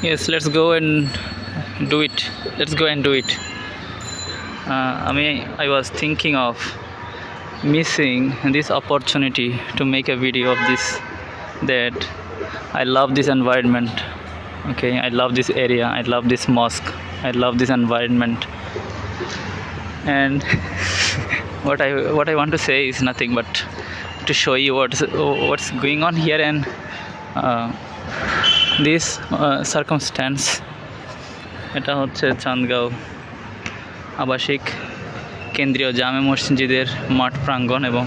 Yes, let's go and do it. Let's go and do it. I was thinking of missing this opportunity to make a video of this. That I love this environment. Okay, I love this area. I love this mosque. I love this environment. And what I want to say is nothing but to show you what's going on here and this circumstance. এটা হচ্ছে চান্দগাঁও আবাসিক কেন্দ্রীয় জামে মসজিদের মাঠ প্রাঙ্গণ এবং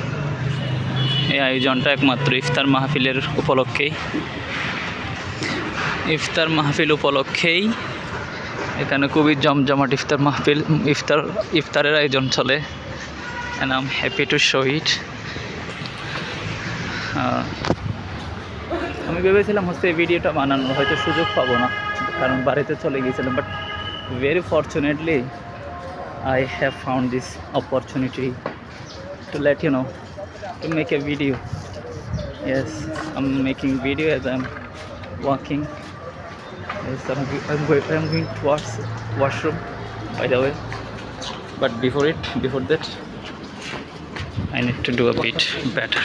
এই আয়োজনটা একমাত্র ইফতার মাহফিল উপলক্ষেই এখানে খুবই জমজমাট ইফতারের আয়োজন চলে and I'm happy to show it. আমি ভেবেছিলাম হচ্ছে এই ভিডিওটা বানানোর হয়তো সুযোগ পাবো না কারণ বাড়িতে চলে গিয়েছিলাম, but very fortunately I have found this opportunity to let you know, to make a video. Yes, I'm making video as I'm walking. Yes, I'm going towards washroom, by the way. But before that I need to do a bit better.